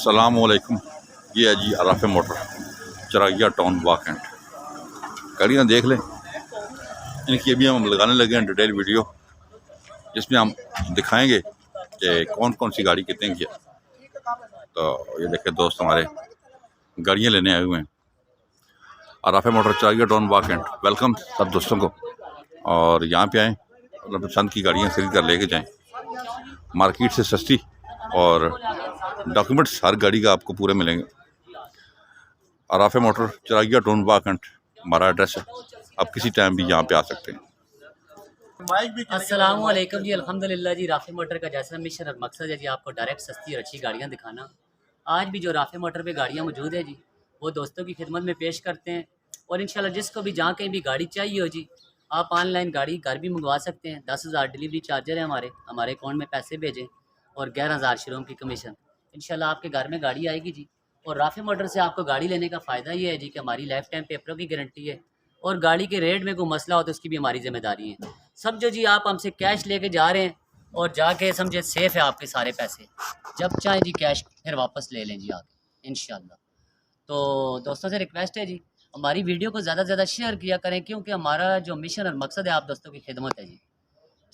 अस्सलामुअलैकुम। ये है जी अराफे मोटर चरागिया टाउन वाकेंट। गाड़ियाँ देख लें, इनकी अभी हम लगाने लगे हैं डिटेल वीडियो, जिसमें हम दिखाएंगे कि कौन कौन सी गाड़ी कितने की है। तो ये देखें दोस्त, हमारे गाड़ियाँ लेने आए हुए हैं अराफे मोटर चरागिया टाउन वाकेंट। वेलकम सब दोस्तों को, और यहाँ पे आएँ और अपनी पसंद की गाड़ियाँ खरीद कर लेके जाएँ। मार्केट से सस्ती और डॉक्यूमेंट्स हर गाड़ी का आपको पूरे मिलेंगे। अराफे मोटर चरागिया टाउन वाकेंट हमारा एड्रेस है। आप किसी टाइम भी यहाँ पे आ सकते हैं। अस्सलाम वालेकुम जी। अल्हम्दुलिल्लाह जी, राफे मोटर का जैसा मिशन और मकसद है जी आपको डायरेक्ट सस्ती और अच्छी गाड़ियाँ दिखाना। आज भी जो राफे मोटर पे गाड़ियाँ मौजूद है जी, वो दोस्तों की खिदमत में पेश करते हैं। और इंशाल्लाह जिसको भी जहाँ कहीं भी गाड़ी चाहिए हो जी, आप ऑनलाइन गाड़ी घर भी मंगवा सकते हैं। 10,000 डिलीवरी चार्जर है हमारे अकाउंट में पैसे भेजें और 11,000 शोरूम की कमीशन। इंशाल्लाह आपके घर में गाड़ी आएगी जी। और राफे मोटर से आपको गाड़ी लेने का फ़ायदा ये है जी कि हमारी लाइफ टाइम पेपरों की गारंटी है, और गाड़ी के रेट में कोई मसला हो तो उसकी भी हमारी जिम्मेदारी है। समझो जी, आप हमसे कैश लेके जा रहे हैं और जाके समझे सेफ है आपके सारे पैसे, जब चाहें जी कैश फिर वापस ले लें जी आके इंशाल्लाह। तो दोस्तों से रिक्वेस्ट है जी, हमारी वीडियो को ज़्यादा से ज़्यादा शेयर किया करें, क्योंकि हमारा जो मिशन और मकसद है आप दोस्तों की खिदमत है जी।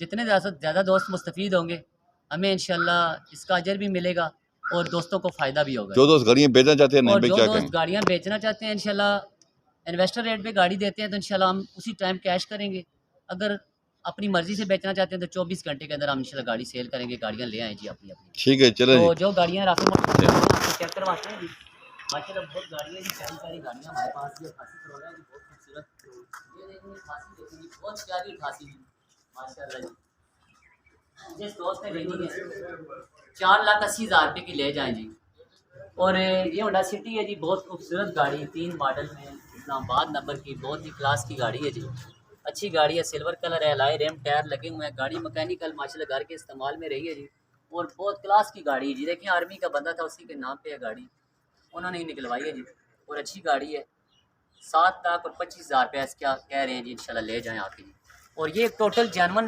जितने ज़्यादा दोस्त मुस्तफ़ीद होंगे, हमें इंशाल्लाह इसका अजर भी मिलेगा और दोस्तों को फ़ायदा भी होगा। जो दोस्त गाड़ियाँ बेचना चाहते हैं, नहीं और भाई जो क्या दोस्त कहें। गाड़ियाँ बेचना चाहते हैं, इंशाल्लाह इन्वेस्टर रेट पे गाड़ी देते हैं तो इंशाल्लाह हम उसी टाइम कैश करेंगे। अगर अपनी मर्ज़ी से बेचना चाहते हैं तो 24 घंटे के अंदर हम इंशाल्लाह गाड़ी सेल करेंगे, गाड़ियाँ ले आएँ जी अपनी अपनी। ठीक है, चले तो जी। जो गाड़ियाँ राफे मोटर आपको चेक करवाते हैं जी, माशाल्लाह बहुत गाड़ियाँ जी, प्यारी प्यारी गाड़ियाँ हमारे पास जी। 88 करोड़ है जी, बहुत खूबसूरत। ये देखिए 88 देखिए जी, बहुत प्यारी 88 जी माशाल्लाह जी। जिस दोस्त ने लेनी है 4,80,000 की ले जाएँ जी। और ये होंडा सिटी है जी, बहुत खूबसूरत गाड़ी, 3 मॉडल में, इस्लामाबाद नंबर की, बहुत ही क्लास की गाड़ी है जी। अच्छी गाड़ी है, सिल्वर कलर है, एलॉय रिम टायर लगे हुए हैं, गाड़ी मैकेनिकल माशाल्लाह घर के इस्तेमाल में रही है जी। और बहुत क्लास की गाड़ी है जी। देखिए आर्मी का बंदा था, उसी के नाम पे है गाड़ी, उन्होंने ही निकलवाई है जी। और अच्छी गाड़ी है। 7,25,000 रुपये क्या कह रहे हैं जी, इंशाल्लाह ले जाएँ आके जी। और ये टोटल जैनवन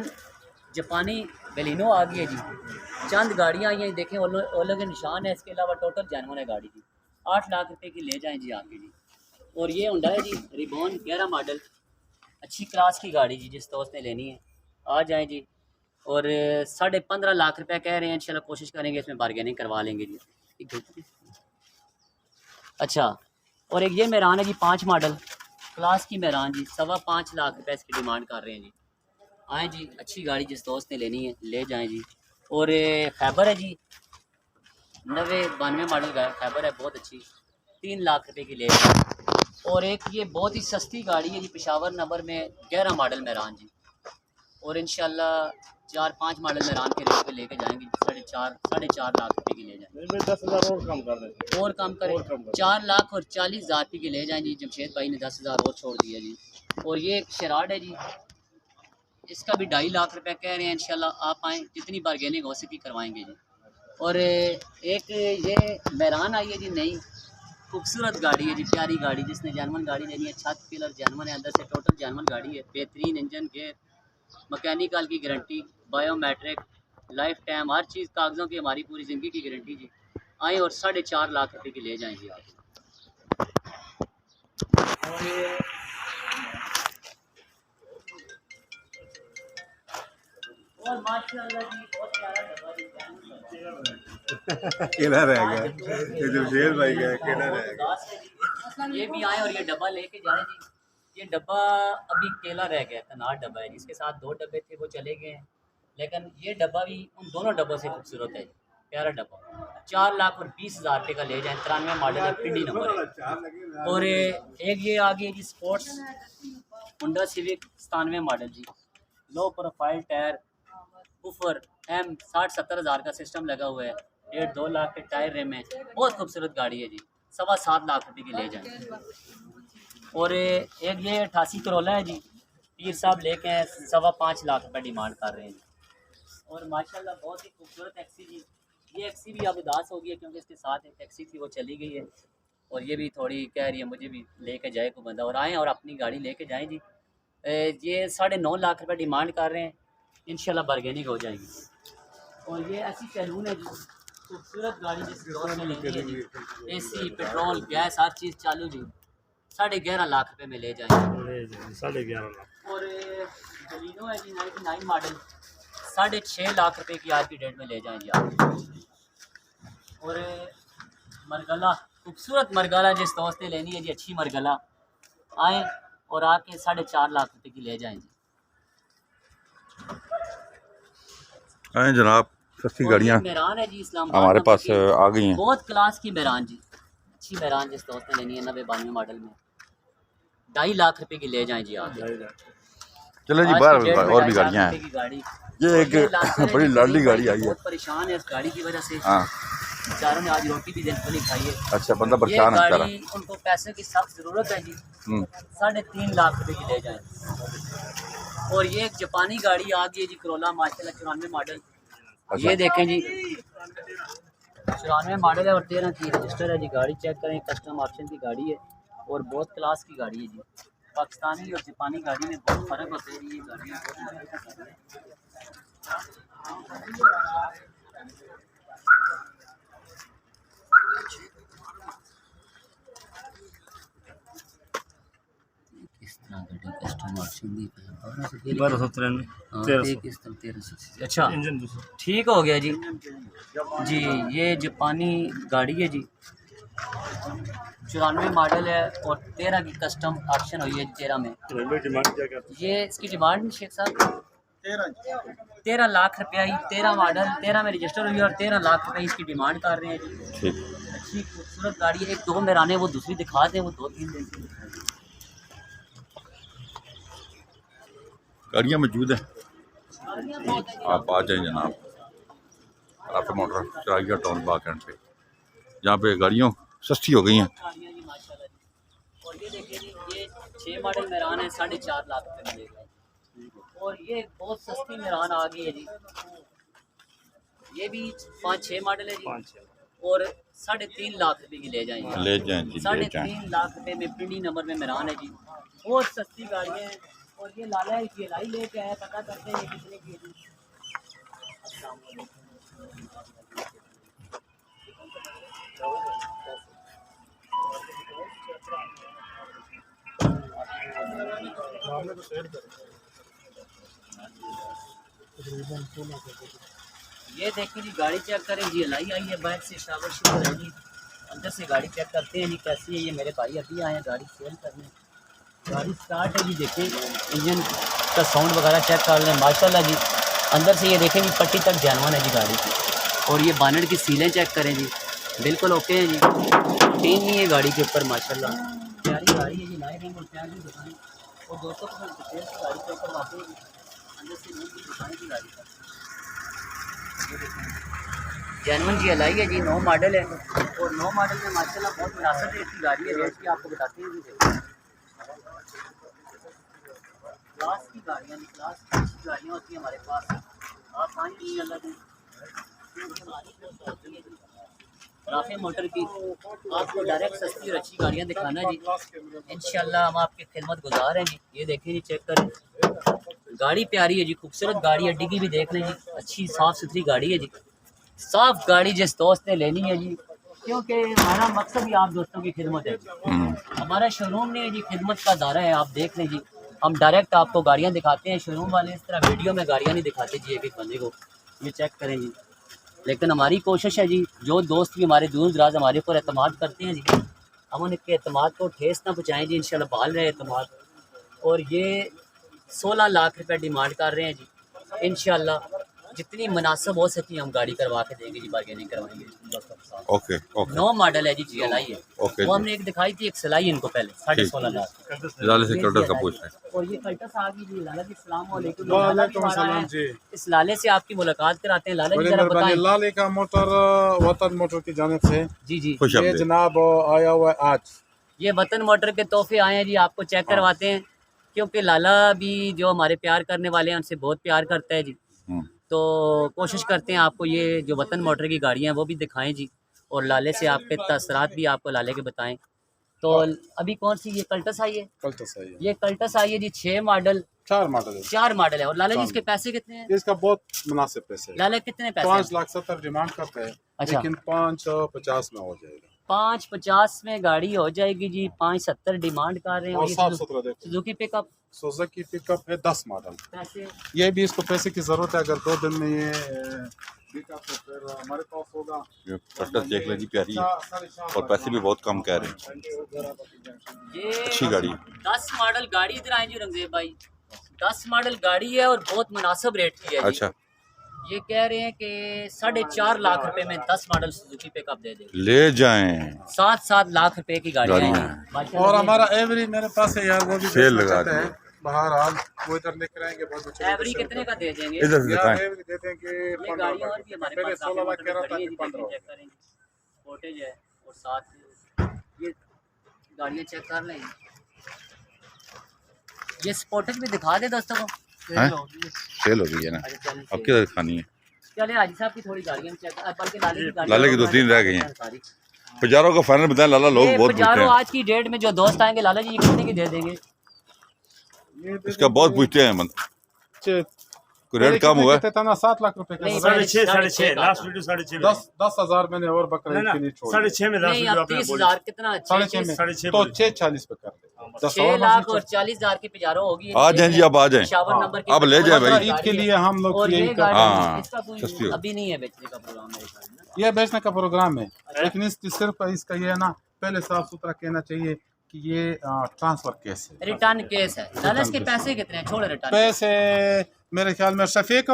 जापानी बेलिनो आ गई है जी। चंद गाड़ियाँ आई हैं, देखें ओलो के निशान है, इसके अलावा टोटल जैनवन है गाड़ी जी। 8 लाख रुपए की ले जाएं जी आके जी। और ये होंडा है जी रिबॉन 11 मॉडल, अच्छी क्लास की गाड़ी जी, जिस दोस्त ने लेनी है आ जाएं जी। और 15.5 लाख रुपए कह रहे हैं, इंशाल्लाह कोशिश करेंगे इसमें बार्गेनिंग करवा लेंगे जी। अच्छा, और एक ये मेरान है जी 5 मॉडल क्लास की मेरान जी, 5.25 लाख रुपए इसकी डिमांड कर रहे हैं जी। आएँ जी, अच्छी गाड़ी जिस दोस्त ने लेनी है ले जाएं जी। और खैबर है जी, 92 मॉडल का खैबर है, बहुत अच्छी, 3 लाख रुपए की ले जाएं। और एक ये बहुत ही सस्ती गाड़ी है जी, पेशावर नंबर में 11 मॉडल मेरान जी। और इंशाल्लाह 4-5 मॉडल मेरान के रेट पे लेके जाएंगे, 4.5 लाख रुपए की ले जाएंगे। 10,000 और कम कर दें, और कम करें, 4,40,000 रुपये की ले जाएं जी। जमशेद भाई ने 10,000 और छोड़ दिया जी। और ये एक शराड है जी, इसका भी 2.5 लाख रुपए कह रहे हैं, इंशाल्लाह आप आएँ, जितनी बार्गेनिंग हो सकी करवाएंगे जी। और एक ये मेरान आई है जी, नई खूबसूरत गाड़ी है जी, प्यारी गाड़ी, जिसने जर्मन गाड़ी लेनी है, छत पिलर जर्मन है, अंदर से टोटल जर्मन गाड़ी है, बेहतरीन इंजन गेयर, मैकेनिकल की गारंटी, बायोमेट्रिक, लाइफ टाइम, हर चीज़ कागज़ों की हमारी पूरी ज़िंदगी की गारंटी जी। आएँ और 4.5 लाख रुपए की ले जाएँ जी आप। और माशाल्लाह जी बहुत प्यारा डब्बा जी, अकेला रह गया ये जमशेद भाई का, अकेला रह गया। ये भी आए और ये डब्बा लेके जाए जी। ये डब्बा अभी अकेला रह गया, तनार डब्बा है, जिसके साथ 2 डब्बे थे वो चले गए हैं, लेकिन ये डब्बा भी उन दोनों डब्बों से खूबसूरत है जी, प्यारा डब्बा। 4,20,000 रुपये का ले जाएं, 93 मॉडल है, पिंडी नंबर है। और एक ये आ गई जी स्पोर्ट्स होंडा सिविक 97 मॉडल जी, लो प्रोफाइल टायर, बुफर, एम 60-70 हज़ार का सिस्टम लगा हुआ है, 1.5-2 लाख के टायर रिम है, बहुत खूबसूरत गाड़ी है जी। 7.25 लाख रुपए की ले जाए। और एक ये 88 करोला है जी, पीर साहब लेके हैं, 5.25 लाख रुपए डिमांड कर रहे हैं जी। और माशाल्लाह बहुत ही खूबसूरत टैक्सी जी। ये टैक्सी भी अब उदास हो गई है, क्योंकि इसके साथ एक टैक्सी थी वो चली गई है, और ये भी थोड़ी कह रही है मुझे भी लेके जाए कोई बंदा, और आएँ और अपनी गाड़ी लेके जाएँ जी। ये 9.5 लाख रुपए डिमांड कर रहे हैं, इंशाल्लाह बार्गेनिंग हो जाएगी। और ये ऐसी सैलून है जी, खूबसूरत गाड़ी जिस दोस्त ने लेनी है जी, AC पेट्रोल गैस हर चीज़ चालू जी, 11.5 लाख रुपए में ले जाएंगे। 11.5 और बलिनो है जी 99 मॉडल, 6.5 लाख रुपए की आज की डेट में ले जाएंगे आप। और मरगला, खूबसूरत मरगला जिस दोस्त ने लेनी है जी, अच्छी मरगला आए और आके 4.5 लाख रुपए की ले जाएंगे। आए जनाब, सस्ती गाड़ियाँ मेरान है जी इस्लामाबाद हमारे नंबर पास की, आ गई हैं। बहुत क्लास की मेरान जी, अच्छी मेरान जिस दोस्त ने लेनी है 92 मॉडल में 2.5 लाख रुपए की ले जाएं जी आप। चले जी, आज बाहर की डेट में और भी 2.5 गाड़ियाँ लाख हैं। रुपए की गाड़ी, ये एक बड़ी लाडली गाड़ी आई है। बहुत परेशान है इस गाड़ी की वजह से, हाँ बेचारों ने आज रोटी भी दिन को नहीं खाई है। अच्छा, बंदा ये परेशान है बेचारा। गाड़ी उनको पैसे की सख्त ज़रूरत है जी, हम्म, 3.5 लाख रुपए की ले जाएं। और ये एक जापानी गाड़ी आ गई है जी, करोला माशाल्लाह 94 मॉडल। अच्छा। ये देखें जी 94 मॉडल है और 13 की रजिस्टर है जी। गाड़ी चेक करें, कस्टम ऑप्शन की गाड़ी है और बहुत क्लास की गाड़ी है जी। पाकिस्तानी और जापानी गाड़ी में बहुत फ़र्क होता है जी। ये गाड़ियाँ किस तरह गाड़ी कस्टम ऑप्शन दी 1293 अच्छा इंजन दूसरा ठीक हो गया जी। जी ये जापानी गाड़ी है जी, 94 मॉडल है और 13 की कस्टम ऑप्शन हुई है 13 में। डिमांड क्या करते ये इसकी डिमांड शेख साहब 13 लाख रुपया ही, 13 मॉडल 13 में रजिस्टर हुई है और 13 लाख रुपये इसकी डिमांड कर रहे हैं जी। ठीक। अच्छी खूबसूरत गाड़ी है। एक दो मेराने वो दूसरी दिखा दें, वो 2-3 दिन गाड़ियाँ मौजूद हैं, आप आ जाएं जनाब। राफे मोटर चरागिया टाउन बाग एंड पे, जहाँ पे गाड़ियों सस्ती हो गई हैं। गाड़ियाँ जी माशाल्लाह जी। और ये देखिए जी, ये 6 मॉडल मेरान है 4.5 लाख रुपये मिलेगा। और ये बहुत सस्ती मेरान आ गई है जी, ये भी 5-6 मॉडल है जी 5 और 3.5 लाख रुपए की ले जाएंगे। ले जाएं जी, ले जाएं। 3.5 लाख रुपए में पिंडी नंबर में मेरान है जी, बहुत सस्ती गाड़ियाँ हैं। और ये लाला है, ये लाई लेके आया, पता करते हैं ये कितने की है जी। ये देखिए जी, गाड़ी चेक करें जी, लाई आई है बैक से, शावर शुगर है जी। अंदर से गाड़ी चेक करते हैं जी कैसी है। ये मेरे भाई अभी आए हैं गाड़ी सेल करने। गाड़ी स्टार्ट है जी, देखिए इंजन का साउंड वगैरह चेक कर लें माशाल्लाह जी। अंदर से ये देखें जी, पट्टी तक जानवन है जी गाड़ी की। और ये बानट की सीलें चेक करें जी, बिल्कुल ओके है जी, टीन नहीं है गाड़ी के ऊपर माशाल्लाह। प्यारी गाड़ी है जी, नए रंग और प्यारी दुकान और 200% डिटेल्स की गाड़ी के ऊपर वाकई है। अंदर से नीचे दुकान की गाड़ी का जैनवन जी एलाई है जी, 9 मॉडल है और 9 मॉडल में माशाल्लाह बहुत मुनासिब रेट की गाड़ी है। रेट की आपको बताते हैं जी, क्लास की गाड़ियाँ, क्लास की गाड़ियाँ होती हैं हमारे पास। आप आएंगे इंशाल्लाह राफे मोटर की आपको डायरेक्ट सस्ती और अच्छी गाड़ियाँ दिखाना है जी। इंशाल्लाह हम आपकी खिदमत गुजार हैं जी। ये देखें जी, चेक करें, गाड़ी प्यारी है जी, खूबसूरत गाड़ी है। डिग्गी भी देख लें जी, अच्छी साफ़ सुथरी गाड़ी है जी। साफ गाड़ी जिस दोस्त ने लेनी है जी, क्योंकि हमारा मकसद ही आप दोस्तों की खिदमत है जी। हमारा शोरूम नहीं है जी, खिदमत का दायरा है। आप देख लें जी, हम डायरेक्ट आपको गाड़ियाँ दिखाते हैं। शोरूम वाले इस तरह वीडियो में गाड़ियाँ नहीं दिखाते जी एक एक बंदे को। ये चेक करें जी। लेकिन हमारी कोशिश है जी, जो दोस्त भी हमारे दूर दराज हमारे ऊपर एतमाद करते हैं जी, हम उनके एतमाद को ठेस ना पहुँचाएँ जी। इंशाल्लाह बहाल रहे एतमाद। और ये 16 लाख रुपये डिमांड कर रहे हैं जी। इंशाल्लाह जितनी मुनासिब हो सकी हम गाड़ी करवा के देंगे जी, बार्गेनिंग करवाएंगे। ओके ओके 9 मॉडल है जी, GLI है। ओके वो हमने एक दिखाई थी, एक सिलाई इनको पहले 16.5 लाख। लाले से कलर का पूछ रहे हैं। और ये कल्टस आ गई जी। लाला जी अस्सलाम वालेकुम। वालेकुम सलाम जी। इस लाले से आपकी मुलाकात कराते हैं। लाला जी जरा बताएं। लाले का मोटर वतन मोटर की जानिब से जी जी, खुश ये आमदीद। जनाब आया हुआ है आज। ये वतन मोटर के तोहफे आए हैं जी, आपको चेक करवाते हैं। क्योंकि लाला भी जो हमारे प्यार करने वाले हैं उनसे बहुत प्यार करता है जी। तो कोशिश करते हैं आपको ये जो वतन मोटर की गाड़ियाँ हैं वो भी दिखाएं जी, और लाले से आपके तसरात भी आपको लाले के बताएं। तो अभी कौन सी ये कल्टस आई है? कल तो सही है। ये कल्टस आई है जी, 6 मॉडल 4 मॉडल है। 4 मॉडल है। और लाला जी इसके पैसे कितने हैं? इसका बहुत मुनासिब पैसे है। लाला कितने पैसे? 5,70,000 डिमांड करते हैं, अच्छा। लेकिन 550 में हो जाएगा। 550 में गाड़ी हो जाएगी जी। 570 डिमांड कर रहे हैं। और और ये साफ सुथरा देखो, सुजुकी पिकअप सुजुकी पिकअप है 10 मॉडल। पैसे ये भी इसको पैसे की जरूरत है, अगर 2 दिन में ये बिका तो फिर हमारे पास होगा। ये फटक देख ले जी, प्यारी है 4.5 और पैसे भी बहुत कम कह रहे हैं। ये अच्छी गाड़ी है। 10 मॉडल गाड़ी इधर आए जी रंगजेब भाई। 10 मॉडल गाड़ी है और बहुत मुनासिब रेट की है जी। अच्छा, ये कह रहे हैं कि 4.5 लाख रुपए में 10 मॉडल सुजुकी पिकअप दे देंगे। ले जाएं। 7-7 लाख रुपए की गाड़ी गाड़ी है है। माशाल्लाह। और हमारा एवरी मेरे पास है यार, वो भी सेल लगा देते हैं। बहरहाल वो इधर लेकर आएंगे बहुत अच्छे। एवरी कितने का दे देंगे? इधर से यार दिखाएं। एवरी दे देंगे ये 15 गाड़ियाँ और लाख। भी हमारे पहले पास 16 लाख कह रहा था खड़ी कि है, 15 चेक करेंगे। फुटेज है और साथ ये गाड़ियाँ चेक कर लें। ये स्पोर्टेज भी दिखा दे दोस्तों को। हैं? सेल हो गई है ना, अच्छा चलें, अब किधर दिखानी है? चले हाजी साहब की थोड़ी गाड़ियाँ चेक, बल्कि लाले की गाड़ियाँ लाले की 2-3 रह गई हैं। सारी। पजारों का फाइनल बताएं लाला, लोग ये बहुत पूछते पजारो हैं आज की डेट में जो दोस्त आएंगे लाला जी ये कितने की दे देंगे? इसका, बहुत पूछते हैं कोई रेट कम हुआ है? था ना 7 लाख रुपए का। नहीं, 6.5 लास्ट वीडियो 6.5 10,000 मैंने और बकरा ईद के लिए छोड़ 6.5 में लास्ट नहीं, वीडियो अब आपने 30,000 कितना? 6.5 में 6.5 तो 640 पे कर दे। 10 6 और लाख और मजीद 40,000 की पजारो होगी। आ जाएं जी, अब आ जाएं। शावर हाँ, नंबर की अब ले जाए भाई। गाड़ी ईद के लिए हम लोग और यही ये कर- गाड़ी हाँ, इसका कोई सस्ती हो। अभी नहीं है बेचने का प्रोग्राम मेरे ख्याल में ना। ये बेचने का प्रोग्राम है, लेकिन इसकी सिर्फ इसका ये है ना, पहले साफ सुथरा कहना चाहिए कि ये ट्रांसफर केस है, रिटर्न केस है। लाला इसके पैसे कितने हैं? छोड़ रिटर्न। पैसे मेरे ख्याल में शफीक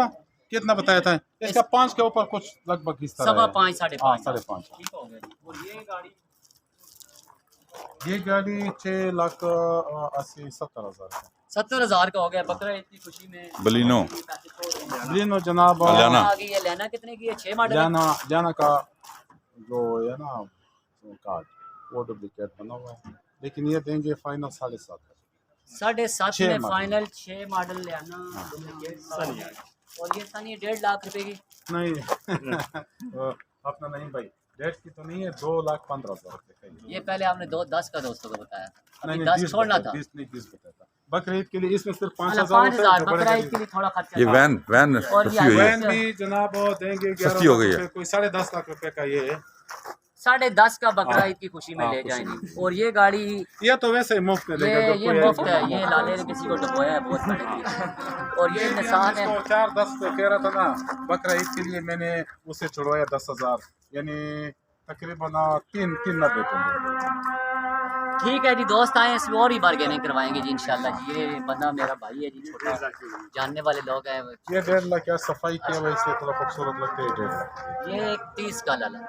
कितना बताया था इसका? 5 के ऊपर कुछ लगभग इस तरह 5.5 5.5 5.5। ठीक हो गया जी। और ये गाड़ी ये गाड़ी 6,80,70,000 70,000 का हो गया। बकरा ईद की खुशी में बलिनो पैसे छोड़ रहे हैं। लीनो जनाब। लेना। आ गई है। लेना कितने की है? 6 मॉडल है। जाना का जो है ना कार्ड, वो डुप्लीकेट बना हुआ है, लेकिन ये देंगे फाइनल 7.5। 7.5 6 में मॉडल। फाइनल 6 मॉडल लेना डुप्लीकेट। और ये सनी 1.5 लाख रुपए की। नहीं अपना नहीं भाई, डेट की तो नहीं है, 2,15,000 रुपए का ही है। ये पहले आपने 10 का दोस्तों को बताया था। नहीं अभी नहीं 10 20 छोड़ना बताया, था। 20 नहीं 20 बताया था। बकरीद के लिए इसमें सिर्फ 5,000 5,000 रुपए, बकरा ईद के लिए थोड़ा खर्चा ये था। वैन और सस्ती ये हुई है। वैन भी जनाब देंगे 11 सस्ती हो गई लाख है। रुपए, कोई 10.5 लाख रुपए का ये है। 10.5 का बकरा ईद की खुशी में हाँ, ले खुशी जाएंगे। और ये गाड़ी ये तो वैसे ही मुफ्त में देगा, जो ये कोई मुफ्त है। ये लाले ने किसी को डुबोया है बहुत बड़े। और ये निशान है। 4-10 पे कह रहा था ना, बकरा ईद के लिए मैंने उसे छुड़वाया 10,000, यानी तकरीबन 390 पे। ठीक है जी, दोस्त आए इसमें और ही बार्गेनिंग करवाएंगे जी इंशाल्लाह जी। ये बंदा मेरा भाई है जी, छोटा जानने वाले लोग हैं। ये 1.5 लाख क्या सफाई किया हुआ, इसलिए थोड़ा खूबसूरत लगता है। 1.5 लाख ये 30 का लाला,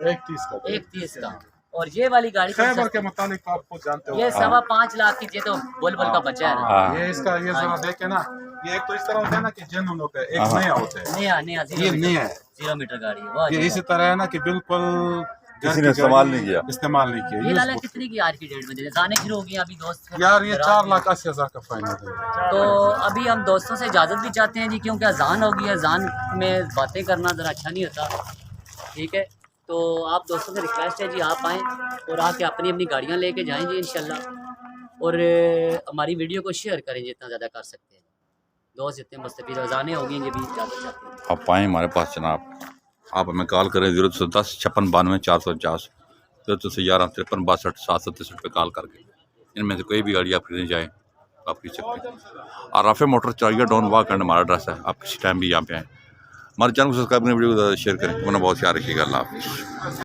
1.30 का 1.30 का। और ये वाली गाड़ी को खैबर के मुतालिक तो आप खुद जानते हो। ये 5.25 लाख की। ये तो बुलबुल का बच्चा है ना। हाँ। ये इसका ये जरा देखे ना, ये एक तो इस तरह होता है ना कि जेन्युइन होता है, एक नया होता है। नया नया ये नया है, 0 मीटर गाड़ी है। वाह ये जी इसी तरह है ना कि बिल्कुल किसी ने इस्तेमाल नहीं किया। इस्तेमाल नहीं किया। वाह। ये ये लाला कितनी की आज की डेट में दे जाने शुरू हो गई अभी दोस्त? यार ये 4,80,000 का फाइन है। तो अभी हम दोस्तों से इजाज़त भी चाहते हैं जी, क्योंकि अजान हो गई है। अजान में बातें करना ज़रा अच्छा नहीं होता। ठीक है, तो आप दोस्तों से रिक्वेस्ट है जी, आप आएँ और आके अपनी अपनी गाड़ियाँ लेके जाएँ जी इंशाल्लाह। और हमारी वीडियो को शेयर करें जितना ज़्यादा कर सकते हैं। दोस्त जितने मुस्तफ़ीद अजानें हो गई ये भी इजाज़त चाहते हैं। आप आएँ हमारे पास जनाब, आप हमें कॉल करें 010 56 92 450, 011 53 62 763 पे कॉल करके इनमें से कोई भी गाड़ी आप खरीदने जाएँ आप खरीद सकते हैं। और राफे मोटर चौराहा टाउन वाक एंड हमारा एड्रेस है। आप किसी टाइम भी यहाँ पे आएँ। हमारे चैनल को सब्सक्राइब करें, वीडियो को ज़्यादा शेयर करें। अपना बहुत ख्याल रखिएगा। अल्लाह हाफ़िज़।